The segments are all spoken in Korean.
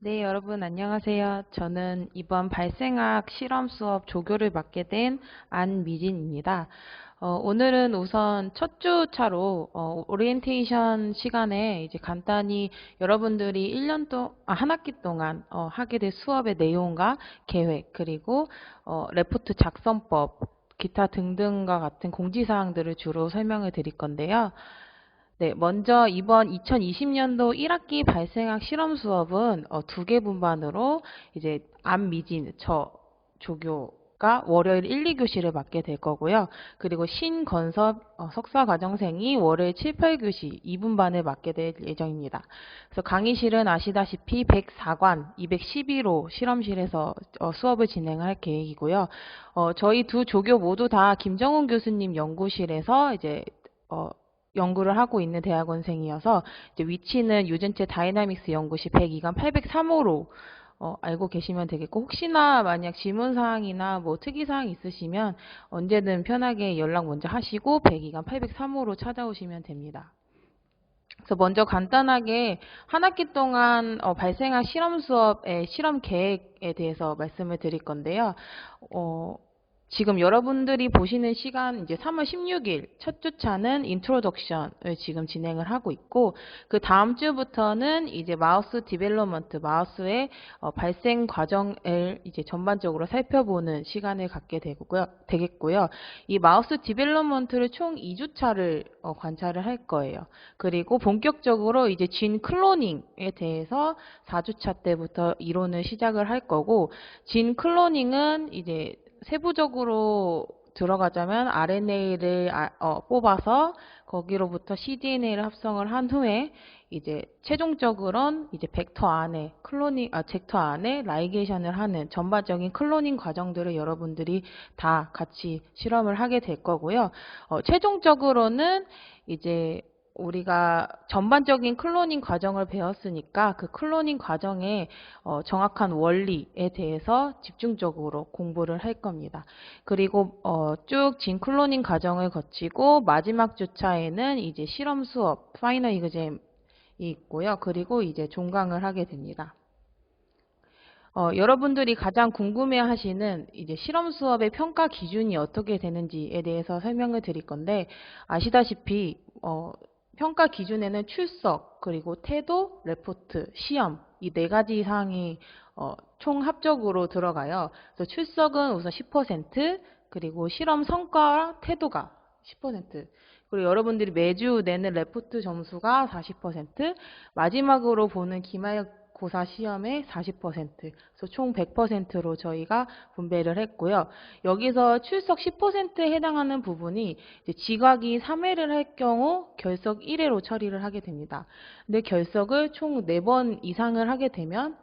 네, 여러분 안녕하세요. 저는 이번 발생학 실험 수업 조교를 맡게 된 안미진입니다. 오늘은 우선 첫 주차로 오리엔테이션 시간에 이제 간단히 여러분들이 한 학기 동안 하게 될 수업의 내용과 계획, 그리고 레포트 작성법, 기타 등등과 같은 공지사항들을 주로 설명을 드릴 건데요. 네, 먼저 이번 2020년도 1학기 발생학 실험 수업은 두 개 분반으로 이제 안미진, 조교가 월요일 1, 2교시를 맡게 될 거고요. 그리고 신건섭 석사과정생이 월요일 7, 8교시 2분반을 맡게 될 예정입니다. 그래서 강의실은 아시다시피 104관 211호 실험실에서 수업을 진행할 계획이고요. 저희 두 조교 모두 다 김정훈 교수님 연구실에서 이제 연구를 하고 있는 대학원생이어서 이제 위치는 유전체 다이나믹스 연구실 102관 803호로 알고 계시면 되겠고, 혹시나 만약 질문사항이나 뭐 특이사항 있으시면 언제든 편하게 연락 먼저 하시고 102관 803호로 찾아오시면 됩니다. 그래서 먼저 간단하게 한 학기 동안 발생한 실험 수업의 실험 계획에 대해서 말씀을 드릴 건데요. 지금 여러분들이 보시는 시간 이제 3월 16일 첫 주차는 인트로덕션을 지금 진행을 하고 있고, 그 다음 주부터는 이제 마우스 디벨롭먼트, 마우스의 발생 과정을 이제 전반적으로 살펴보는 시간을 갖게 되겠고요. 이 마우스 디벨롭먼트를 총 2주차를 관찰을 할 거예요. 그리고 본격적으로 이제 진 클로닝에 대해서 4주차 때부터 이론을 시작을 할 거고, 진 클로닝은 이제 세부적으로 들어가자면 RNA를 뽑아서 거기로부터 cDNA를 합성을 한 후에 이제 최종적으로는 이제 벡터 안에 라이게이션을 하는 전반적인 클로닝 과정들을 여러분들이 다 같이 실험을 하게 될 거고요. 최종적으로는 이제 우리가 전반적인 클로닝 과정을 배웠으니까 그 클로닝 과정의 정확한 원리에 대해서 집중적으로 공부를 할 겁니다. 그리고 쭉 진 클로닝 과정을 거치고 마지막 주차에는 이제 실험 수업, 파이널 이그잼이 있고요. 그리고 이제 종강을 하게 됩니다. 여러분들이 가장 궁금해 하시는 이제 실험 수업의 평가 기준이 어떻게 되는지에 대해서 설명을 드릴 건데, 아시다시피 평가 기준에는 출석, 그리고 태도, 레포트, 시험 이 네 가지 사항이 총 합적으로 들어가요. 그래서 출석은 우선 10%, 그리고 실험 성과와 태도가 10%, 그리고 여러분들이 매주 내는 레포트 점수가 40%, 마지막으로 보는 기말고사 시험의 40%, 그래서 총 100%로 저희가 분배를 했고요. 여기서 출석 10%에 해당하는 부분이 이제 지각이 3회를 할 경우 결석 1회로 처리를 하게 됩니다. 근데 결석을 총 4번 이상을 하게 되면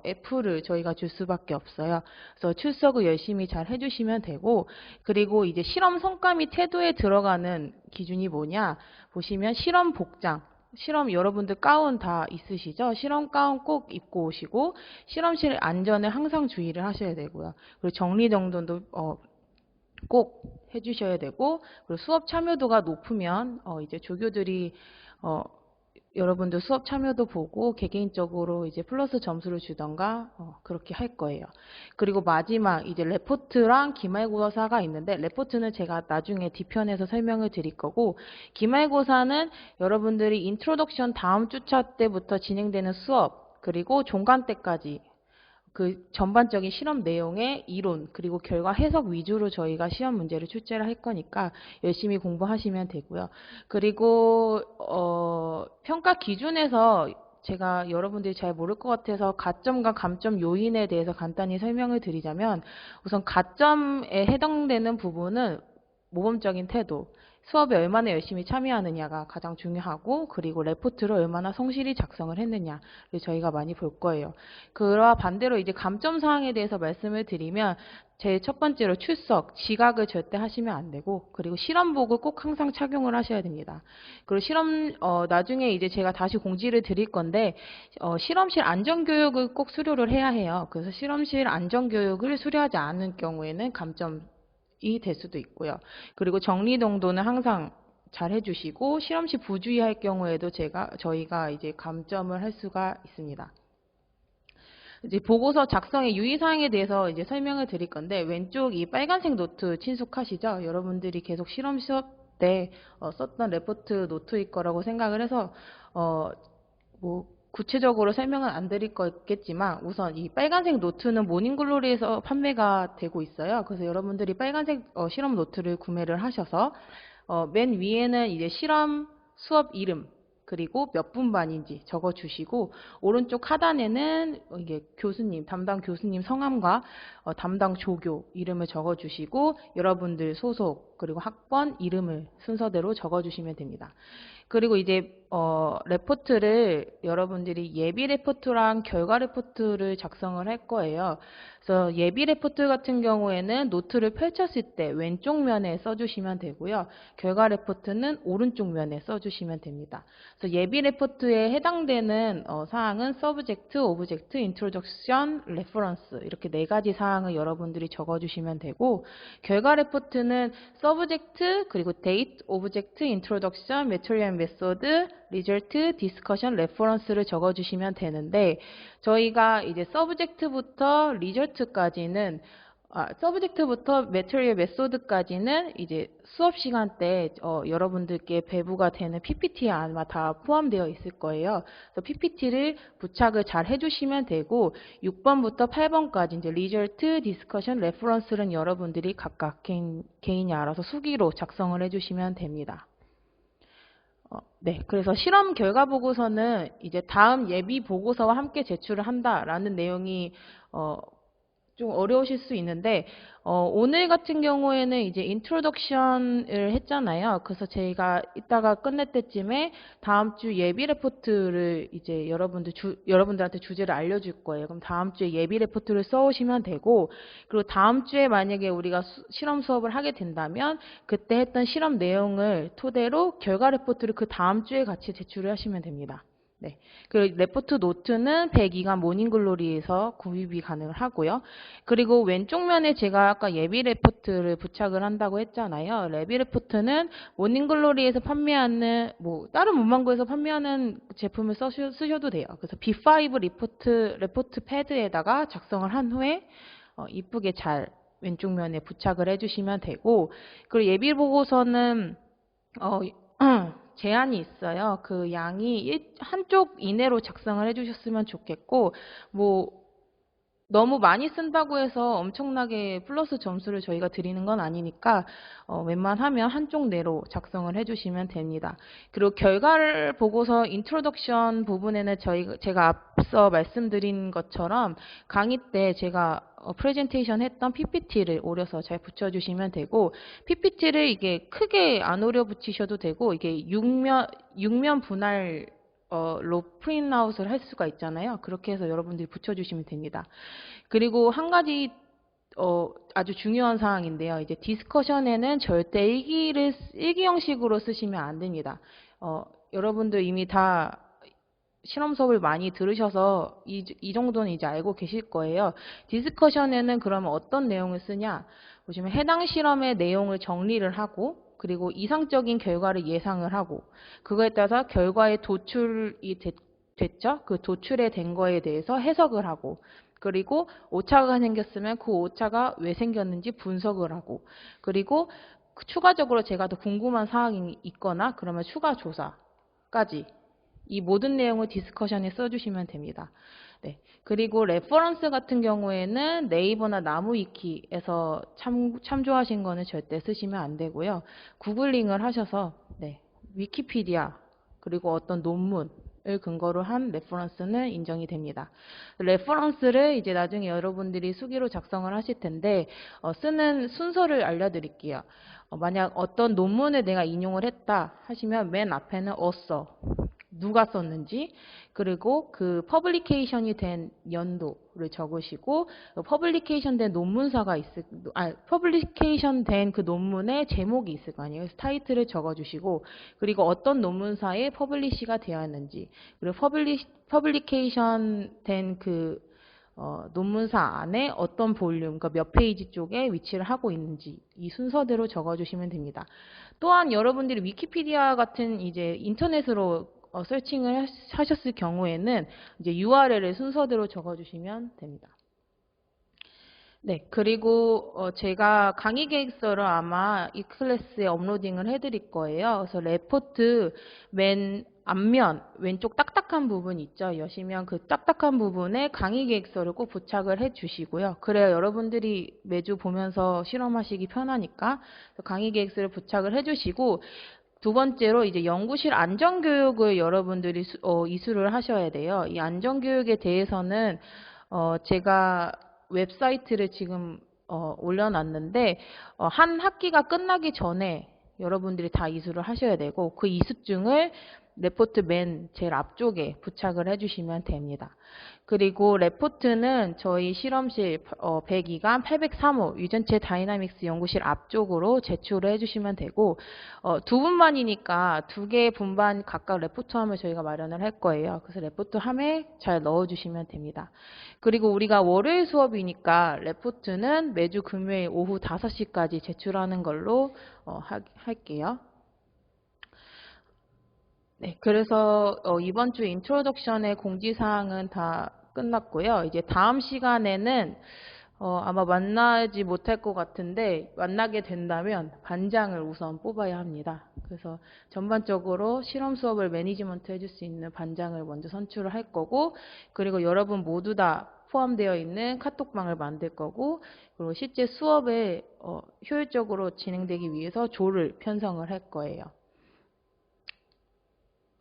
F를 저희가 줄 수밖에 없어요. 그래서 출석을 열심히 잘 해주시면 되고, 그리고 이제 실험 성과 및 태도에 들어가는 기준이 뭐냐 보시면, 실험 복장, 실험 여러분들 가운 다 있으시죠? 실험 가운 꼭 입고 오시고, 실험실 안전에 항상 주의를 하셔야 되고요. 그리고 정리정돈도 꼭 해주셔야 되고, 그리고 수업 참여도가 높으면 이제 조교들이 여러분들 수업 참여도 보고 개개인적으로 이제 플러스 점수를 주던가 그렇게 할 거예요. 그리고 마지막 이제 레포트랑 기말고사가 있는데, 레포트는 제가 나중에 뒤편에서 설명을 드릴 거고, 기말고사는 여러분들이 인트로덕션 다음 주차 때부터 진행되는 수업, 그리고 종강 때까지 그 전반적인 실험 내용의 이론, 그리고 결과 해석 위주로 저희가 시험 문제를 출제를 할 거니까 열심히 공부하시면 되고요. 그리고 평가 기준에서 제가 여러분들이 잘 모를 것 같아서 가점과 감점 요인에 대해서 간단히 설명을 드리자면, 우선 가점에 해당되는 부분은 모범적인 태도, 수업에 얼마나 열심히 참여하느냐가 가장 중요하고, 그리고 레포트를 얼마나 성실히 작성을 했느냐를 저희가 많이 볼 거예요. 그와 반대로 이제 감점 사항에 대해서 말씀을 드리면, 제일 첫 번째로 출석, 지각을 절대 하시면 안 되고, 그리고 실험복을 꼭 항상 착용을 하셔야 됩니다. 그리고 나중에 이제 제가 다시 공지를 드릴 건데, 실험실 안전교육을 꼭 수료를 해야 해요. 그래서 실험실 안전교육을 수료하지 않은 경우에는 감점이 될 수도 있고요. 그리고 정리정돈은 항상 잘 해주시고, 실험실 부주의할 경우에도 저희가 이제 감점을 할 수가 있습니다. 이제 보고서 작성의 유의사항에 대해서 이제 설명을 드릴 건데, 왼쪽 이 빨간색 노트 친숙하시죠? 여러분들이 계속 실험 수업 때 썼던 레포트 노트일 거라고 생각을 해서 뭐 구체적으로 설명은 안 드릴 거겠지만, 우선 이 빨간색 노트는 모닝글로리에서 판매가 되고 있어요. 그래서 여러분들이 빨간색 실험 노트를 구매를 하셔서 맨 위에는 이제 실험 수업 이름, 그리고 몇 분 반인지 적어주시고, 오른쪽 하단에는 이게 교수님, 담당 교수님 성함과 담당 조교 이름을 적어주시고, 여러분들 소속, 그리고 학번 이름을 순서대로 적어주시면 됩니다. 그리고 이제 레포트를 여러분들이 예비 레포트랑 결과 레포트를 작성을 할 거예요. 그래서 예비 레포트 같은 경우에는 노트를 펼쳤을 때 왼쪽 면에 써주시면 되고요. 결과 레포트는 오른쪽 면에 써주시면 됩니다. 그래서 예비 레포트에 해당되는 사항은 서브젝트, 오브젝트, 인트로덕션, 레퍼런스 이렇게 네 가지 사항을 여러분들이 적어주시면 되고, 결과 레포트는 서브젝트, 그리고 데이트, 오브젝트, 인트로덕션, 메토리얼 메소드, 리절트, 디스커션, 레퍼런스를 적어주시면 되는데, 저희가 이제 서브젝트부터 리절트까지는 서브젝트부터 메테리얼 메소드까지는 이제 수업 시간 때 여러분들께 배부가 되는 PPT에 아마 다 포함되어 있을 거예요. 그래서 PPT를 부착을 잘 해주시면 되고, 6번부터 8번까지 이제 리절트, 디스커션, 레퍼런스는 여러분들이 각각 개인이 알아서 수기로 작성을 해주시면 됩니다. 네, 그래서 실험 결과 보고서는 이제 다음 예비 보고서와 함께 제출을 한다라는 내용이 좀 어려우실 수 있는데, 오늘 같은 경우에는 이제 인트로덕션을 했잖아요. 그래서 저희가 이따가 끝낼 때쯤에 다음 주 예비 레포트를 이제 여러분들한테 주제를 알려줄 거예요. 그럼 다음 주에 예비 레포트를 써오시면 되고, 그리고 다음 주에 만약에 우리가 실험 수업을 하게 된다면 그때 했던 실험 내용을 토대로 결과 레포트를 그 다음 주에 같이 제출을 하시면 됩니다. 네. 그리고 레포트 노트는 102강 모닝글로리에서 구입이 가능하고요. 그리고 왼쪽 면에 제가 아까 예비 레포트를 부착을 한다고 했잖아요. 예비 레포트는 모닝글로리에서 판매하는 다른 문방구에서 판매하는 제품을 쓰셔도 돼요. 그래서 B5 레포트 패드에다가 작성을 한 후에 이쁘게 잘 왼쪽 면에 부착을 해주시면 되고, 그리고 예비 보고서는 제한이 있어요. 그 양이 한쪽 이내로 작성을 해주셨으면 좋겠고, 너무 많이 쓴다고 해서 엄청나게 플러스 점수를 저희가 드리는 건 아니니까 웬만하면 한쪽 내로 작성을 해주시면 됩니다. 그리고 결과를 보고서 인트로덕션 부분에는 제가 앞서 말씀드린 것처럼 강의 때 제가 프레젠테이션 했던 PPT를 오려서 잘 붙여주시면 되고, PPT를 이게 크게 안 오려 붙이셔도 되고, 이게 6면 분할 로 프린트아웃을 할 수가 있잖아요. 그렇게 해서 여러분들이 붙여주시면 됩니다. 그리고 한 가지 아주 중요한 사항인데요. 이제 디스커션에는 절대 일기 형식으로 쓰시면 안 됩니다. 여러분들 이미 다 실험 수업을 많이 들으셔서 이 정도는 이제 알고 계실 거예요. 디스커션에는 그러면 어떤 내용을 쓰냐? 보시면 해당 실험의 내용을 정리를 하고, 그리고 이상적인 결과를 예상을 하고, 그거에 따라서 결과에 도출이 됐죠? 그 도출에 된 거에 대해서 해석을 하고, 그리고 오차가 생겼으면 그 오차가 왜 생겼는지 분석을 하고, 그리고 추가적으로 제가 더 궁금한 사항이 있거나 그러면 추가 조사까지 이 모든 내용을 디스커션에 써주시면 됩니다. 네. 그리고 레퍼런스 같은 경우에는 네이버나 나무위키에서 참조하신 거는 절대 쓰시면 안 되고요. 구글링을 하셔서 위키피디아 그리고 어떤 논문을 근거로 한 레퍼런스는 인정이 됩니다. 레퍼런스를 이제 나중에 여러분들이 수기로 작성을 하실 텐데 쓰는 순서를 알려드릴게요. 만약 어떤 논문을 내가 인용을 했다 하시면 맨 앞에는 author, 누가 썼는지, 그리고 그 퍼블리케이션이 된 연도를 적으시고, 퍼블리케이션 된 논문사가 퍼블리케이션 된 그 논문의 제목이 있을 거 아니에요. 그래서 타이틀을 적어주시고, 그리고 어떤 논문사에 퍼블리시가 되었는지, 그리고 퍼블리케이션 된 그 논문사 안에 어떤 볼륨, 그러니까 몇 페이지 쪽에 위치를 하고 있는지 이 순서대로 적어주시면 됩니다. 또한 여러분들이 위키피디아 같은 이제 인터넷으로 서칭을 하셨을 경우에는 이제 URL을 순서대로 적어주시면 됩니다. 네, 그리고 제가 강의 계획서를 아마 이 클래스에 업로딩을 해드릴 거예요. 그래서 레포트 맨 앞면 왼쪽 딱딱한 부분 있죠. 여시면 그 딱딱한 부분에 강의 계획서를 꼭 부착을 해주시고요. 그래야 여러분들이 매주 보면서 실험하시기 편하니까 강의 계획서를 부착을 해주시고, 두 번째로 이제 연구실 안전교육을 여러분들이 이수를 하셔야 돼요. 이 안전교육에 대해서는 제가 웹사이트를 지금 올려놨는데 한 학기가 끝나기 전에 여러분들이 다 이수를 하셔야 되고, 그 이수증을 레포트 맨 제일 앞쪽에 부착을 해주시면 됩니다. 그리고 레포트는 저희 실험실 102관 803호 유전체 다이나믹스 연구실 앞쪽으로 제출을 해주시면 되고, 두 분만이니까 두 개 분반 각각 레포트함을 저희가 마련을 할 거예요. 그래서 레포트함에 잘 넣어주시면 됩니다. 그리고 우리가 월요일 수업이니까 레포트는 매주 금요일 오후 5시까지 제출하는 걸로 할게요. 네, 그래서 이번 주 인트로덕션의 공지사항은 다 끝났고요. 이제 다음 시간에는 아마 만나지 못할 것 같은데, 만나게 된다면 반장을 우선 뽑아야 합니다. 그래서 전반적으로 실험 수업을 매니지먼트 해줄 수 있는 반장을 먼저 선출을 할 거고, 그리고 여러분 모두 다 포함되어 있는 카톡방을 만들 거고, 그리고 실제 수업에 효율적으로 진행되기 위해서 조를 편성을 할 거예요.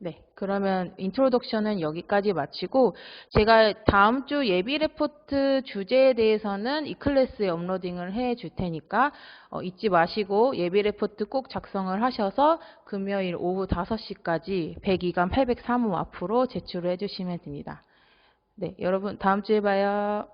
네, 그러면 인트로덕션은 여기까지 마치고, 제가 다음 주 예비 레포트 주제에 대해서는 이 클래스에 업로딩을 해 줄 테니까 잊지 마시고 예비 레포트 꼭 작성을 하셔서 금요일 오후 5시까지 102관 803호 앞으로 제출을 해주시면 됩니다. 네, 여러분 다음 주에 봐요.